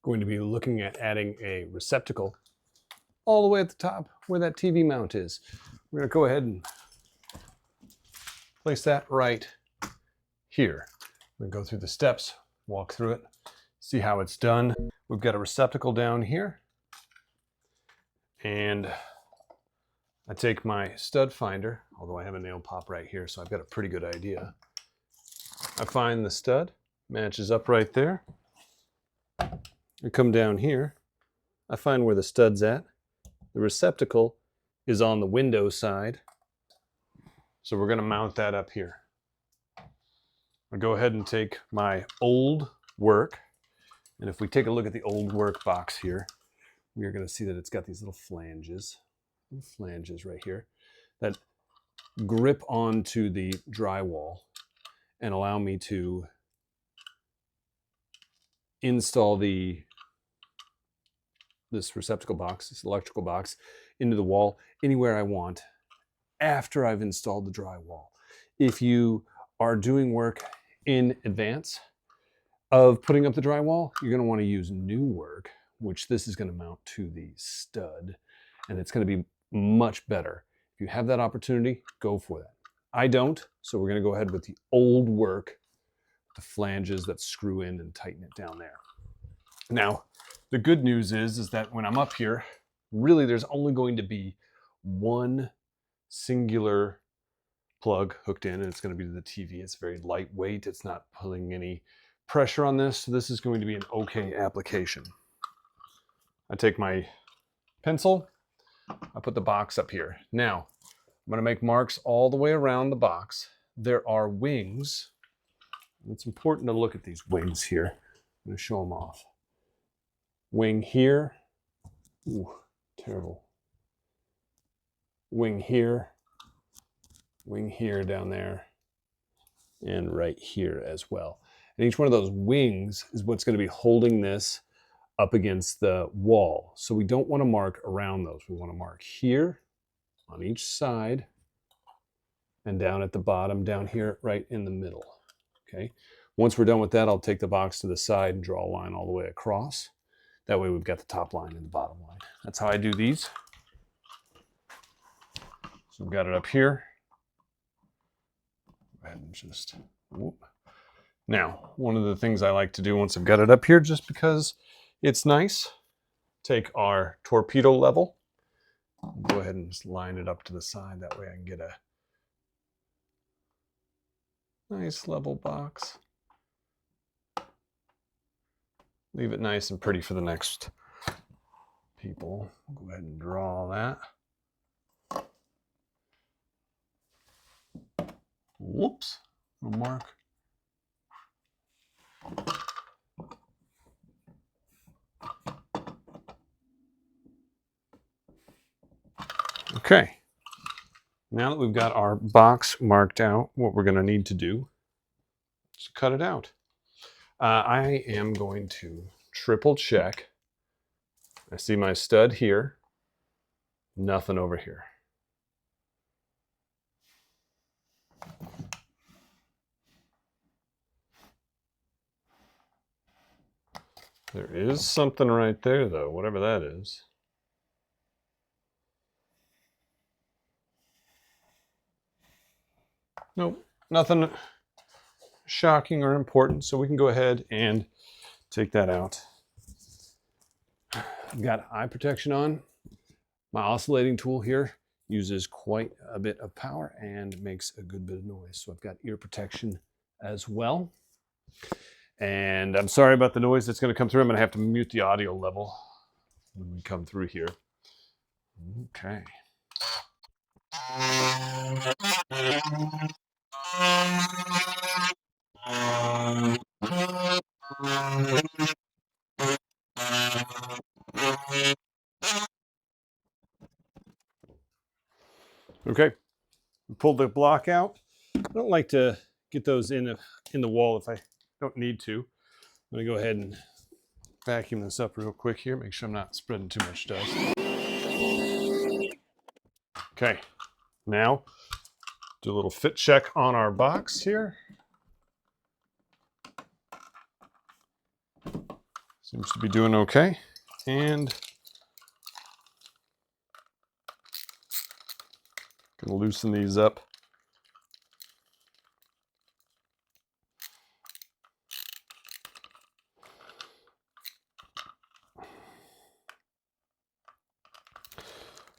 going to be looking at adding a receptacle all the way at the top where that TV mount is. We're going to go ahead and place that right here. We're going to go through the steps, walk through it, see how it's done. We've got a receptacle down here, and I take my stud finder, although I have a nail pop right here, so I've got a pretty good idea. I find the stud, matches up right there. I come down here, I find where the stud's at. The receptacle is on the window side, so we're going to mount that up here. I'll go ahead and take my old work, and if we take a look at the old work box here, we are going to see that it's got these little flanges right here that grip onto the drywall and allow me to install this receptacle box, this electrical box, into the wall anywhere I want after I've installed the drywall. If you are doing work in advance of putting up the drywall, you're going to want to use new work, which this is going to mount to the stud, and it's going to be much better. If you have that opportunity, go for that. I don't, so we're going to go ahead with the old work, the flanges that screw in and tighten it down there. Now, the good news is that when I'm up here, really there's only going to be one singular plug hooked in, and it's going to be to the TV. It's very lightweight. It's not pulling any pressure on this, so this is going to be an okay application. I take my pencil, I put the box up here. Now, I'm going to make marks all the way around the box. There are wings. It's important to look at these wings here. I'm going to show them off. Wing here. Ooh, terrible. Wing here down there, and right here as well. And each one of those wings is what's going to be holding this up against the wall. So we don't want to mark around those. We want to mark here on each side and down at the bottom, down here right in the middle. Okay. Once we're done with that, I'll take the box to the side and draw a line all the way across. That way we've got the top line and the bottom line. That's how I do these. So we've got it up here. Go ahead and just, whoop. Now, one of the things I like to do once I've got it up here, just because it's nice, take our torpedo level, go ahead and just line it up to the side. That way I can get a nice level box. Leave it nice and pretty for the next people. Go ahead and draw that. Whoops, little mark. Okay, now that we've got our box marked out, what we're going to need to do is cut it out. I am going to triple check. I see my stud here, nothing over here. There is something right there though, whatever that is. Nope, nothing shocking or important, so we can go ahead and take that out. I've got eye protection on. My oscillating tool here uses quite a bit of power and makes a good bit of noise, so I've got ear protection as well. And I'm sorry about the noise that's going to come through. I'm going to have to mute the audio level when we come through here. Okay. Okay, pulled the block out. I don't like to get those in the wall if I don't need to. I'm going to go ahead and vacuum this up real quick here, make sure I'm not spreading too much dust. Okay, now do a little fit check on our box here. Seems to be doing okay. And gonna loosen these up.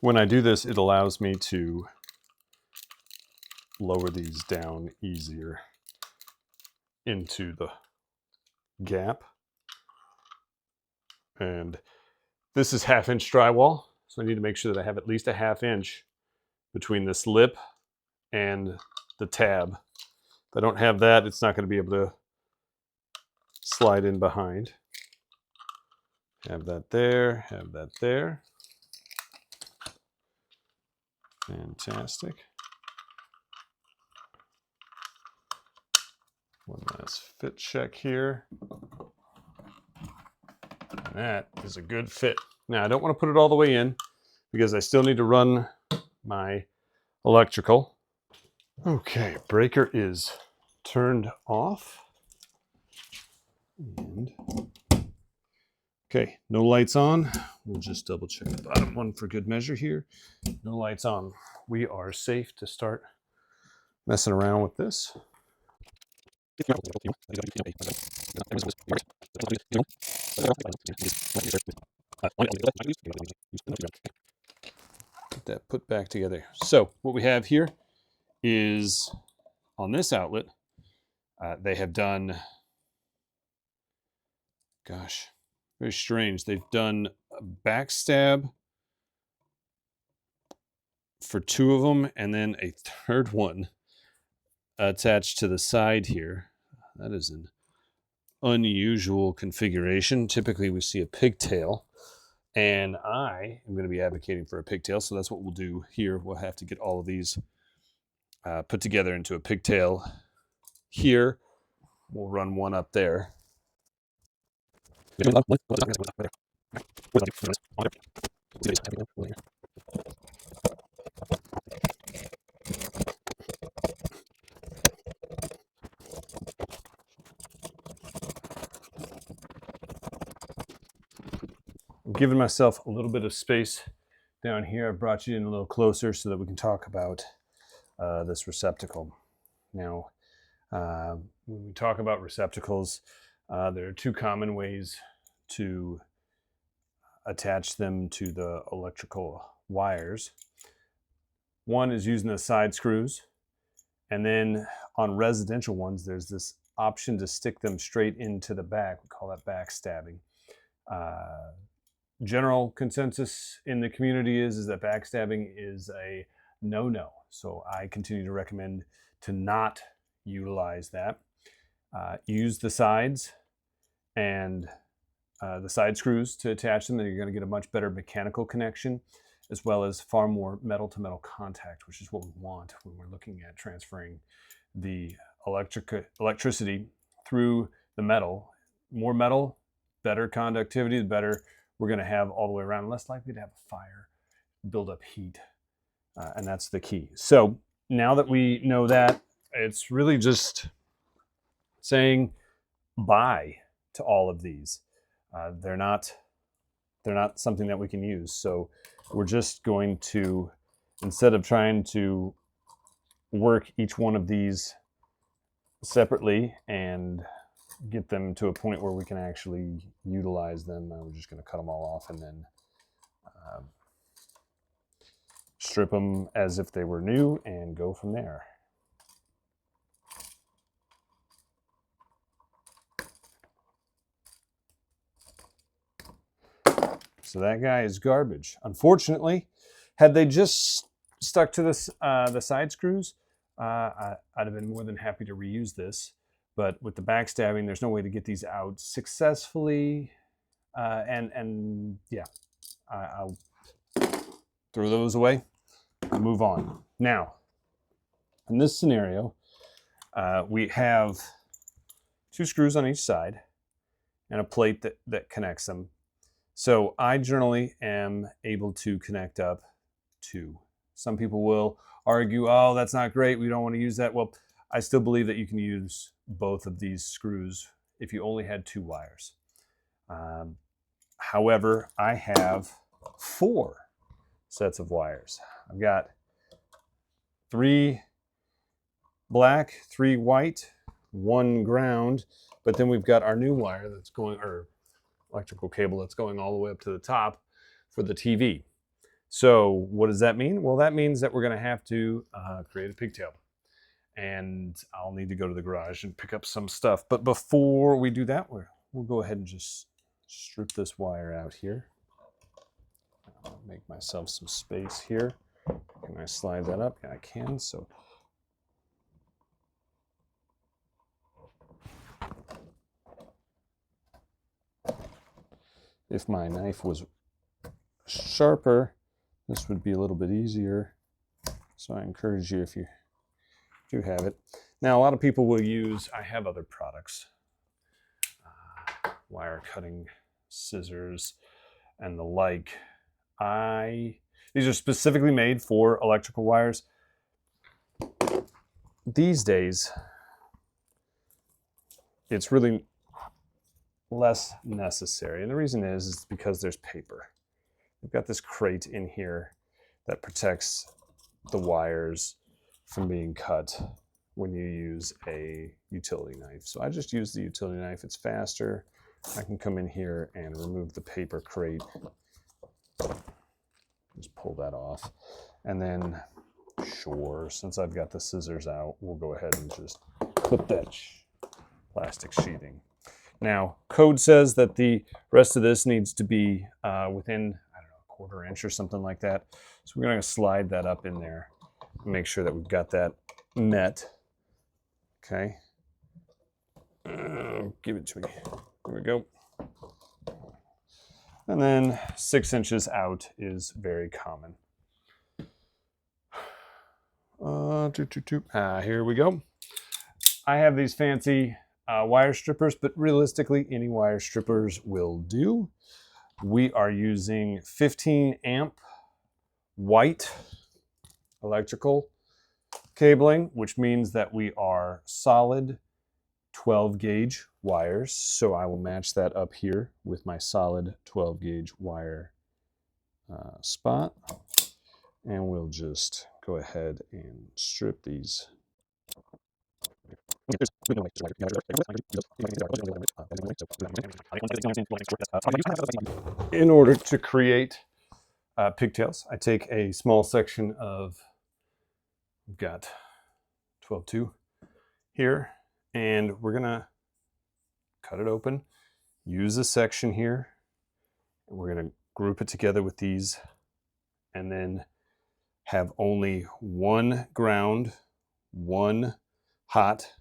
When I do this, it allows me to lower these down easier into the gap. And this is 1/2 inch drywall, so I need to make sure that I have at least a 1/2 inch between this lip and the tab. If I don't have that, it's not going to be able to slide in behind. Have that there, have that there. Fantastic. One last fit check here. And that is a good fit. Now, I don't want to put it all the way in because I still need to run my electrical. Okay, breaker is turned off. And okay, no lights on. We'll just double check the bottom one for good measure here. No lights on. We are safe to start messing around with this. Get that put back together. So what we have here is on this outlet, they have done, gosh, very strange. They've done a backstab for 2 of them and then a 3rd one attached to the side here. That is an unusual configuration. Typically we see a pigtail, and I am going to be advocating for a pigtail, so that's what we'll do here. We'll have to get all of these put together into a pigtail here. We'll run one up there. I'm giving myself a little bit of space down here. I brought you in a little closer so that we can talk about this receptacle. Now, when we talk about receptacles, there are 2 common ways to attach them to the electrical wires. One is using the side screws, and then on residential ones, there's this option to stick them straight into the back. We call that backstabbing. General consensus in the community is that backstabbing is a no-no. So I continue to recommend to not utilize that. Use the sides and the side screws to attach them, and you're going to get a much better mechanical connection, as well as far more metal-to-metal contact, which is what we want when we're looking at transferring the electricity through the metal. More metal, better conductivity, the better we're going to have all the way around, less likely to have a fire, build up heat, and that's the key. So now that we know that, it's really just saying bye to all of these. They're not something that we can use. So we're just going to, instead of trying to work each one of these separately and get them to a point where we can actually utilize them, we're just going to cut them all off and then strip them as if they were new and go from there. So that guy is garbage. Unfortunately, had they just stuck to this, the side screws, I'd have been more than happy to reuse this. But with the backstabbing, there's no way to get these out successfully. And yeah, I'll throw those away and move on. Now, in this scenario, we have 2 screws on each side and a plate that connects them. So I generally am able to connect up 2. Some people will argue, oh, that's not great, we don't want to use that. Well, I still believe that you can use both of these screws if you only had 2 wires. However, I have 4 sets of wires. I've got 3 black, 3 white, 1 ground, but then we've got our new wire that's going, or electrical cable that's going all the way up to the top for the TV. So what does that mean? Well, that means that we're going to have to create a pigtail. And I'll need to go to the garage and pick up some stuff. But before we do that, we'll go ahead and just strip this wire out here. I'll make myself some space here. Can I slide that up? Yeah, I can. So if my knife was sharper, this would be a little bit easier. So I encourage you, if you do have it. Now, a lot of people will use, I have other products, wire cutting scissors and the like. These are specifically made for electrical wires. These days, it's really less necessary. And the reason is because there's paper. We've got this crate in here that protects the wires from being cut when you use a utility knife. So I just use the utility knife. It's faster. I can come in here and remove the paper crate. Just pull that off. And then, sure, since I've got the scissors out, we'll go ahead and just put that plastic sheathing. Now, code says that the rest of this needs to be within, I don't know, 1/4 inch or something like that. So we're going to slide that up in there and make sure that we've got that met. Okay. Give it to me. There we go. And then 6 inches out is very common. Here we go. I have these fancy wire strippers, but realistically, any wire strippers will do. We are using 15 amp white electrical cabling, which means that we are solid 12 gauge wires. So I will match that up here with my solid 12 gauge wire spot. And we'll just go ahead and strip these. In order to create pigtails, I take a small section of, we've got 12-2 here, and we're gonna cut it open, use a section here, and we're gonna group it together with these, and then have only 1 ground, 1 hot,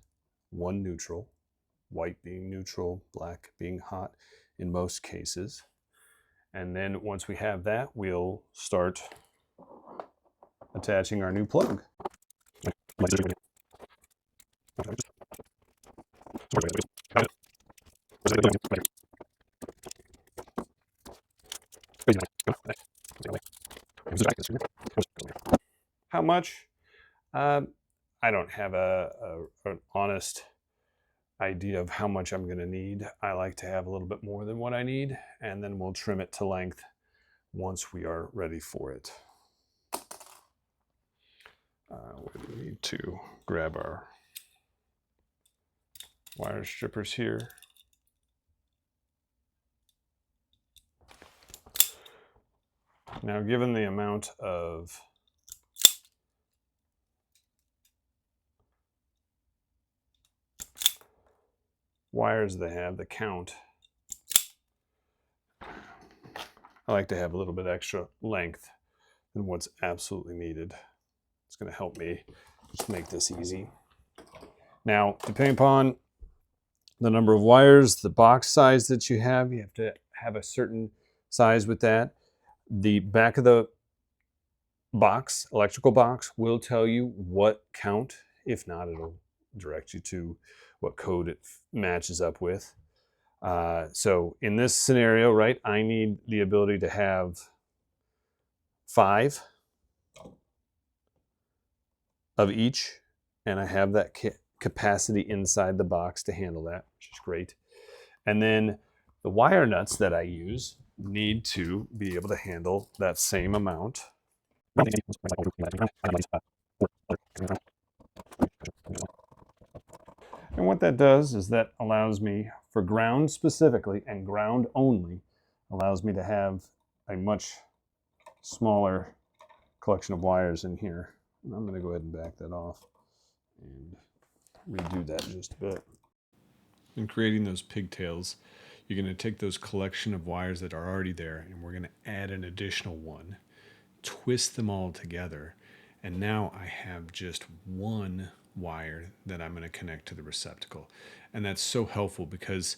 1 neutral, white being neutral, black being hot in most cases. And then once we have that, we'll start attaching our new plug. How much? I don't have an honest idea of how much I'm going to need. I like to have a little bit more than what I need, and then we'll trim it to length once we are ready for it. We need to grab our wire strippers here. Now, given the amount of wires they have, the count, I like to have a little bit extra length than what's absolutely needed. It's going to help me just make this easy. Now, depending upon the number of wires, the box size that you have to have a certain size with that. The back of the box, electrical box, will tell you what count. If not, it'll direct you to what code it matches up with. So in this scenario, right, I need the ability to have 5 of each, and I have that capacity inside the box to handle that, which is great. And then The wire nuts that I use need to be able to handle that same amount. And what that does is that allows me, for ground specifically and ground only, allows me to have a much smaller collection of wires in here. And I'm going to go ahead and back that off and redo that just a bit. In creating those pigtails, you're going to take those collection of wires that are already there, and we're going to add an additional one, twist them all together, and now I have just one wire that I'm going to connect to the receptacle. And that's so helpful because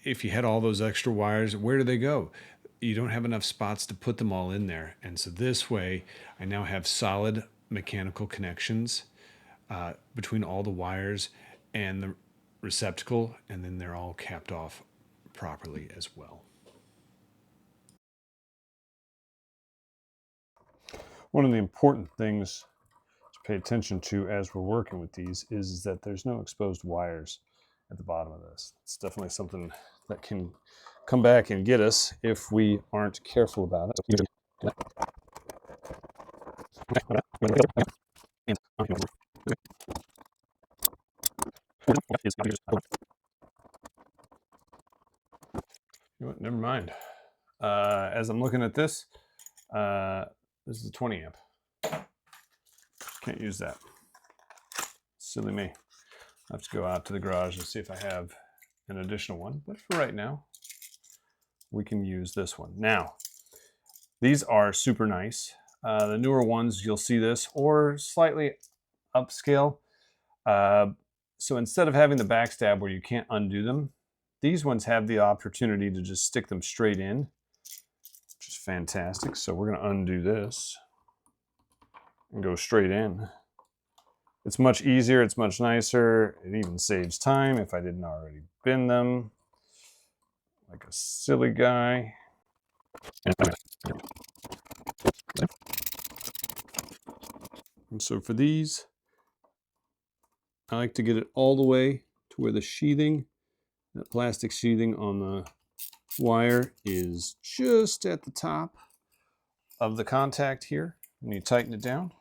if you had all those extra wires, where do they go? You don't have enough spots to put them all in there. And so this way, I now have solid mechanical connections between all the wires and the receptacle, and then they're all capped off properly as well. One of the important things to pay attention to as we're working with these is that there's no exposed wires at the bottom of this. It's definitely something that can come back and get us if we aren't careful about it. You know what, never mind. As I'm looking at this, this is a 20 amp. Can't use that. Silly me. I have to go out to the garage and see if I have an additional one. But for right now, we can use this one. Now, these are super nice. The newer ones, you'll see this, or slightly upscale. So instead of having the backstab where you can't undo them, these ones have the opportunity to just stick them straight in, which is fantastic. So we're going to undo this and go straight in. It's much easier, it's much nicer. It even saves time if I didn't already bin them like a silly guy. And so for these, I like to get it all the way to where the sheathing, that plastic sheathing on the wire, is just at the top of the contact here. And you tighten it down.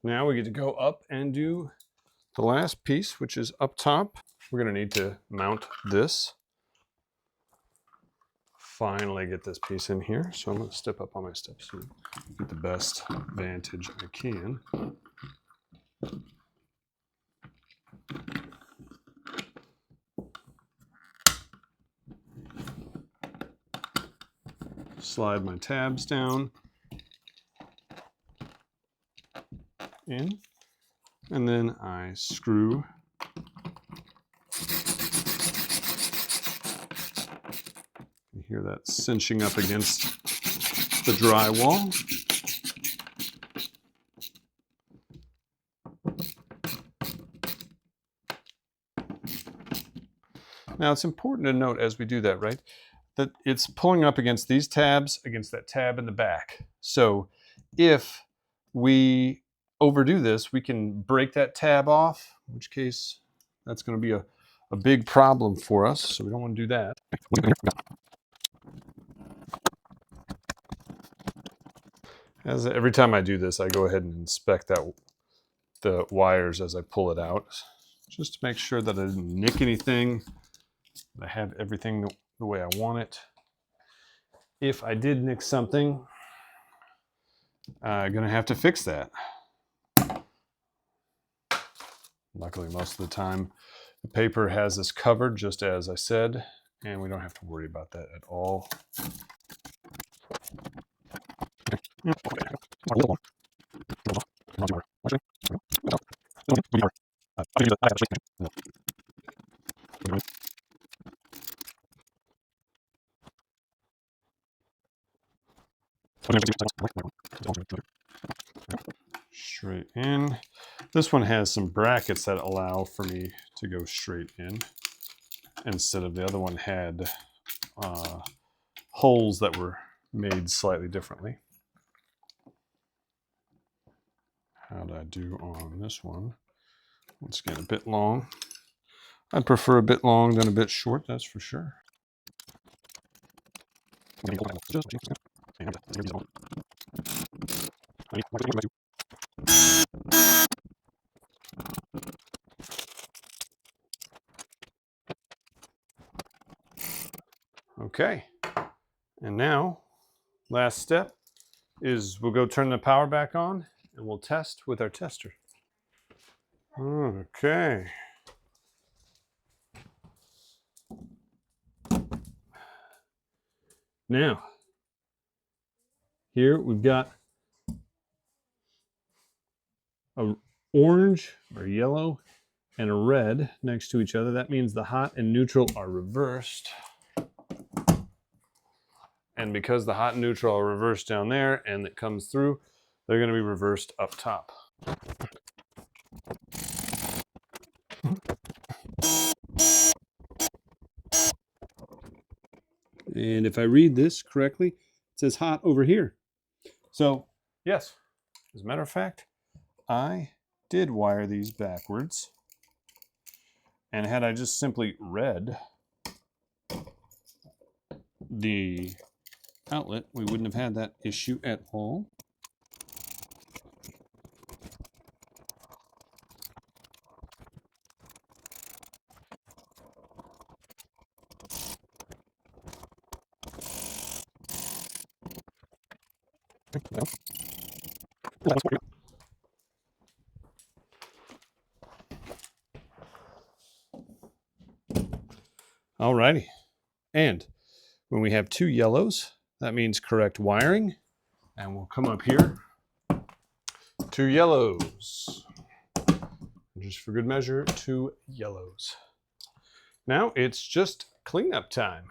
Now we get to go up and do the last piece, which is up top. We're going to need to mount this. Finally get this piece in here. So I'm going to step up on my steps and get the best vantage I can. Slide my tabs down in, and then I screw you hear that cinching up against the drywall. Now it's important to note as we do that, right, that it's pulling up against these tabs, against that tab in the back. So if we overdo this, we can break that tab off, in which case that's going to be a big problem for us. So we don't want to do that. As every time I do this, I go ahead and inspect the wires as I pull it out, just to make sure that I didn't nick anything. I have everything the way I want it. If I did nick something, I'm gonna have to fix that. Luckily, most of the time, the paper has this covered, just as I said, and we don't have to worry about that at all. Straight in. This one has some brackets that allow for me to go straight in, instead of the other one had holes that were made slightly differently. How did I do on this one? Once again, a bit long. I'd prefer a bit long than a bit short, that's for sure. Okay, and now, last step is we'll go turn the power back on and we'll test with our tester. Okay. Now, here we've got a orange or yellow and a red next to each other. That means the hot and neutral are reversed. And because the hot and neutral are reversed down there and it comes through, they're going to be reversed up top. And if I read this correctly, it says hot over here. So, yes, as a matter of fact, I did wire these backwards. And had I just simply read the outlet, we wouldn't have had that issue at all. Alrighty. And when we have two yellows, that means correct wiring. And we'll come up here. Two yellows. Just for good measure, two yellows. Now it's just cleanup time.